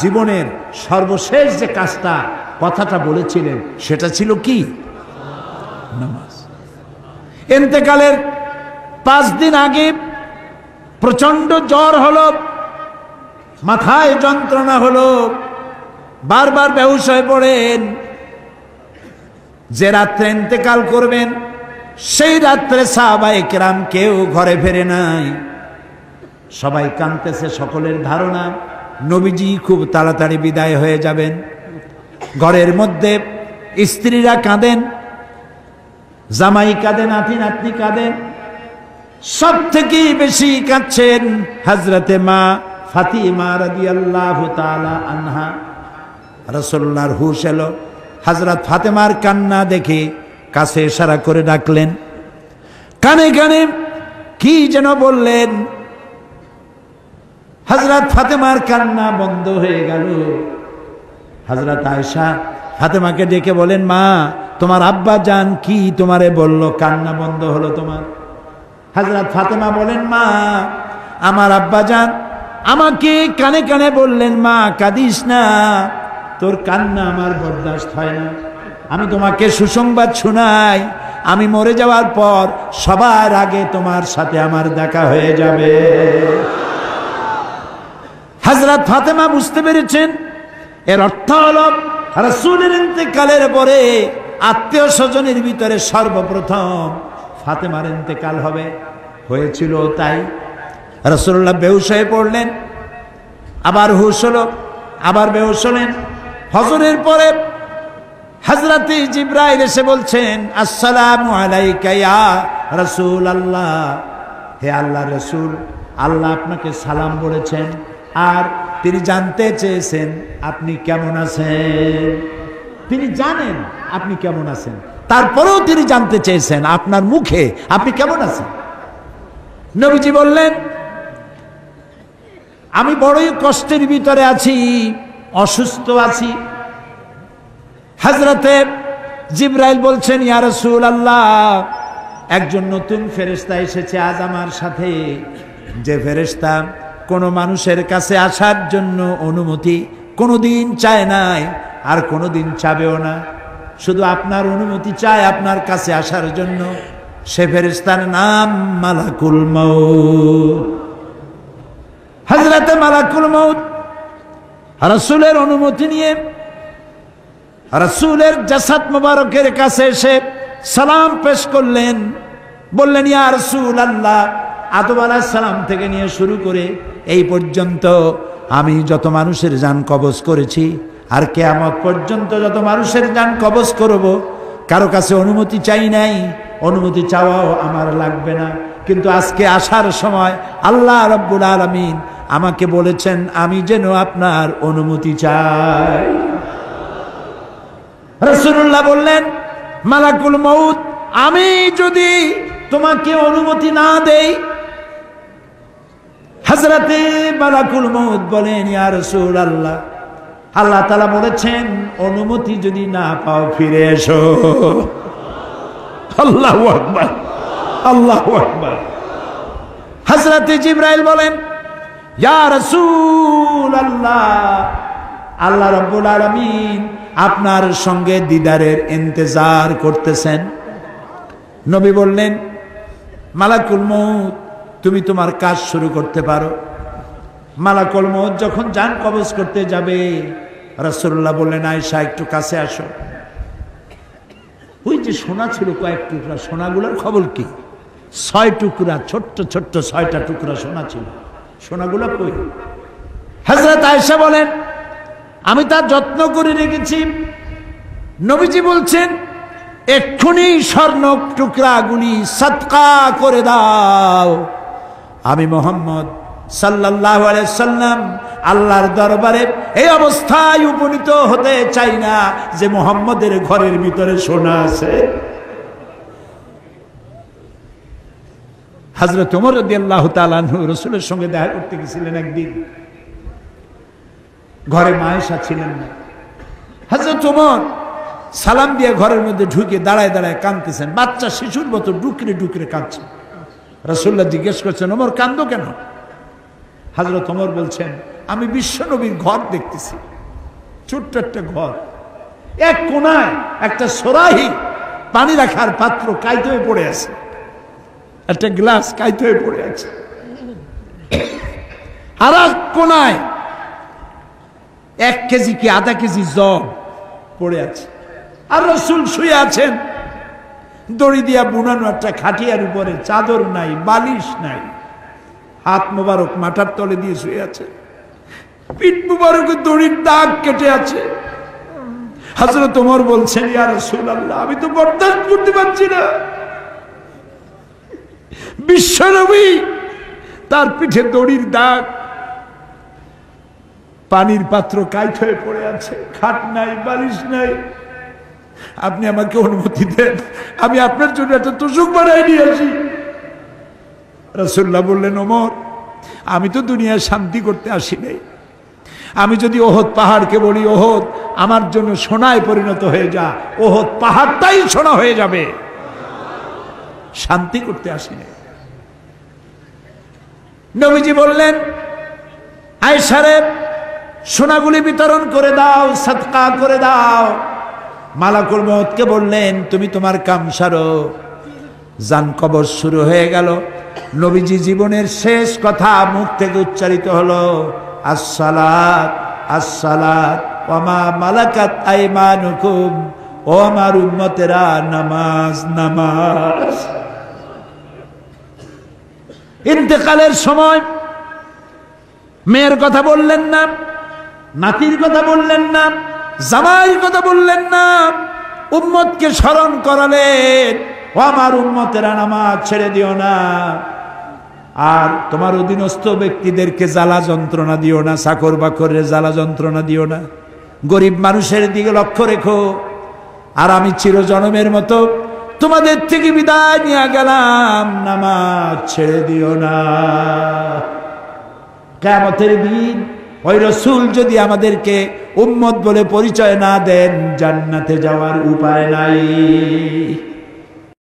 জীবনের সর্বশেষ যে কাজটা কথাটা বলেছিলেন সেটা ছিল কি? নামাজ। ইন্তেকালের 5 দিন আগে প্রচন্ড জ্বর হলো, মাথায় যন্ত্রণা হলো, বারবার বেহুশ হয়ে পড়েন। যে রাত্রে ইন্তেকাল করবেন সেই রাত্রে সাহাবায়ে কেরাম কেউ ঘরে ফেরে নাই, সবাই কাঁদতেছে। সকলের ধারণা নবীজি খুব তাড়াতাড়ি বিদায় হয়ে যাবেন। ঘরের মধ্যে স্ত্রীরা কাঁদেন, জামাই কাঁদে, নাতি নাতনি কাঁদেন। সব থেকে বেশি কাঁদছেন হযরতে মা ফাতিমা রাদিয়াল্লাহু তাআলা আনহা। রাসূলুল্লাহর হুশ এলো, হযরত ফাতেমার কান্না দেখে কাছে ইশারা করে ডাকলেন, কানে কানে কি যেন বললেন। হযরত ফাতেমার কান্না বন্ধ হয়ে গেল। হযরত আয়েশা ফাতেমাকে ডেকে বলেন, মা তোমার আব্বা জান কি তোমারে বলল, কান্না বন্ধ হলো তোমার? হযরত ফাতেমা বলেন, মা আমার আব্বা জান আমাকে কানে কানে বললেন, মা কাঁদিস না, তোর কান্না আমার বরদাস্ত হয় না। আমি তোমাকে সুসংবাদ শোনাই, আমি মরে যাওয়ার পর সবার আগে তোমার সাথে আমার দেখা হয়ে যাবে। হযরত ফাতেমা বুঝতে পেরেছেন এর অর্থ হলো রাসূলের ইন্তেকালের পরে আত্মীয় স্বজনের ভিতরে সর্বপ্রথম ফাতেমার ইন্তেকাল হবে। হয়েছিল তাই। রাসূলুল্লাহ বেহুশ হয়ে পড়লেন, আবার হুশ হলো, আবার বেহুশ হলেন। হজরের পরে হযরত জিবরাইল এসে বলছেন, আসসালামু আলাইকা ইয়া রাসূলুল্লাহ, হে আল্লাহর রাসূল, আল্লাহ আপনাকে সালাম বলেছেন আর তিনি জানতে চেয়েছেন আপনি কেমন আছেন। তিনি জানেন আপনি কেমন আছেন, তারপরেও তিনি জানতে চেয়েছেন আপনার মুখে আপনি কেমন আছেন। নবীজি বললেন, আমি বড়ই কষ্টের ভিতরে আছি, অসুস্থ আছি। হযরতে জিবরাইল বলছেন, ইয়া রাসূলুল্লাহ, একজন নতুন ফেরেশতা এসেছে আজ আমার সাথে, যে ফেরেশতা কোনো মানুষের কাছে আসার জন্য অনুমতি কোনোদিন চায় নাই আর কোনোদিন চাবেও না, শুধু আপনার অনুমতি চায় আপনার কাছে আসার জন্য। সে ফেরেশতার নাম মালাকুল মউত। হযরতে মালাকুল মউত রাসূলের অনুমতি নিয়ে রাসূলের জাসাদ মুবারকের কাছে এসে সালাম পেশ করলেন। বললেন, ইয়া রাসূলুল্লাহ, আদম আলাইহিস সালাম থেকে নিয়ে শুরু করে এই পর্যন্ত আমি যত মানুষের জান কবজ করেছি আর কিয়ামত পর্যন্ত যত মানুষের জান কবজ করব, কারো কাছে অনুমতি চাই নাই, অনুমতি চাওয়াও আমার লাগবে না। কিন্তু আজকে আসার সময় আল্লাহ রাব্বুল আলামিন আমাকে বলেছেন আমি যেন আপনার অনুমতি চাই। রাসূলুল্লাহ বললেন, মালাকুল মউত, আমি যদি তোমাকে অনুমতি না দেই? হযরতে মালাকুল মউত বলেন, ইয়া রাসূলুল্লাহ, আল্লাহ তাআলা বলেছেন অনুমতি যদি না পাও ফিরে এসো। আল্লাহু আকবার, আল্লাহু আকবার। হযরতে জিবরাইল বলেন, ইয়া রাসূলুল্লাহ, আল্লাহ রাব্বুল আলামিন আপনার সঙ্গে দিদারের ইন্তজার করতেছেন। নবী বললেন, মালাকুল মউত, তুমি তোমার কাজ শুরু করতে পারো। মালাকুল মউত যখন জান কবজ করতে যাবে, রাসূলুল্লাহ বললেন, আয়েশা একটু কাছে আসো। ওই যে সোনা ছিল কয়েক টুকরা, সোনাগুলোর খবর কি? 6 টুকরা, ছোট্ট ছোট্ট 6টা টুকরা সোনা ছিল, সোনাগুলো কই? হযরত আয়েশা বলেন, আমি তার যত্ন করে রেখেছি। নবীজি বলছেন, এক্ষুনি স্বর্ণ টুকরাগুলি সদকা করে দাও। আমি মুহাম্মদ সাল্লাল্লাহু আলাইহি সাল্লাম আল্লাহর দরবারে এই অবস্থায় উপনীত হতে চাই না যে মুহাম্মদের ঘরের ভিতরে সোনা আছে। হযরত ওমর রাদিয়াল্লাহু তাআলা আনহু রাসূলের সঙ্গে দেখা করতে গেছিলেন একদিন। ঘরে মা আয়েশা ছিলেন না। হযরত ওমর সালাম দিয়ে ঘরের মধ্যে ঢুকে দাঁড়ায় দাঁড়ায় কাঁদতেছেন, বাচ্চা শিশুর মতো ডুকরে ডুকরে কাঁদছে। রাসূলুল্লাহ জিজ্ঞেস করছেন, ওমর কাঁদো কেন? হযরত ওমর বলছেন, আমি বিশ্বনবীর ঘর দেখতেছি, ছোট্ট একটা ঘর, এক কোনায় একটা সরাহি পানি রাখার পাত্র কাইতে হয়ে পড়ে আছে, একটা গ্লাস কাইতে হয়ে পড়ে আছে, আর এক কোনায় 1 কেজি কি আধা কেজি জব পড়ে আছে, আর রাসূল শুয়ে আছেন দড়ি দিয়া বুনানো একটা খাটিয়ার উপরে, চাদর নাই, বালিশ নাই, হাত মোবারক মাথার তলে দিয়ে শুয়ে আছে, পিঠ মোবারকে দড়ির দাগ কেটে আছে। হযরত ওমর বলছেন, ইয়া রাসূলুল্লাহ, আমি তো বরদাস্ত করতে পারছি না, বিশ্বনবী তার পিঠে দড়ির দাগ, পানির পাত্র কাইত হয়ে পড়ে আছে, খাট নাই, বালিশ নাই, আপনি আমাকে অনুমতি দেন, আমি আপনার জন্য একটা তোষক বানাই নিয়ে আসি। রাসূলুল্লাহ বললেন, ওমর, আমি তো দুনিয়ায় শান্তি করতে আসি নাই, আমি যদি ওহদ পাহাড়কে বলি, ওহদ আমার জন্য সোনায় পরিণত হয়ে যা, ওহদ পাহাড়টাই সোনা হয়ে যাবে, শান্তি করতে আসি নাই। নবীজি বললেন, আয়েশা রে, সোনাগুলি বিতরণ করে দাও, সাদকা করে দাও। মালাকুল মউতকে বললেন, তুমি তোমার কাম সারো। জান কবর শুরু হয়ে গেল। নবীজি জীবনের শেষ কথা মুখ থেকে উচ্চারিত হলো, আসসালাত আসসালাত ওয়া মা মালাকাত আইমানুকুম, ও আমার উম্মতেরা, নামাজ নামাজ। ইন্তেকালের সময় মেয়ের কথা বললেন না, নাতির কথা বললেন না, জামাইয়ের কথা বললেন না, উম্মতকে স্মরণ করালেন, ও আমার উম্মতেরা, নামাজ ছেড়ে দিও না, আর তোমার অধীনস্থ ব্যক্তিদেরকে জ্বালা যন্ত্রণা দিও না, চাকর বাকরের জ্বালা যন্ত্রণা দিও না, গরিব মানুষের দিকে লক্ষ্য রেখো, আর আমি চিরজনমের মতো তোমাদের থেকে বিদায় নিয়ে গেলাম, নামাজ ছেড়ে দিও না। কিয়ামতের দিন ওই রাসূল যদি আমাদেরকে উম্মত বলে পরিচয় না দেন, জান্নাতে যাওয়ার উপায় নাই।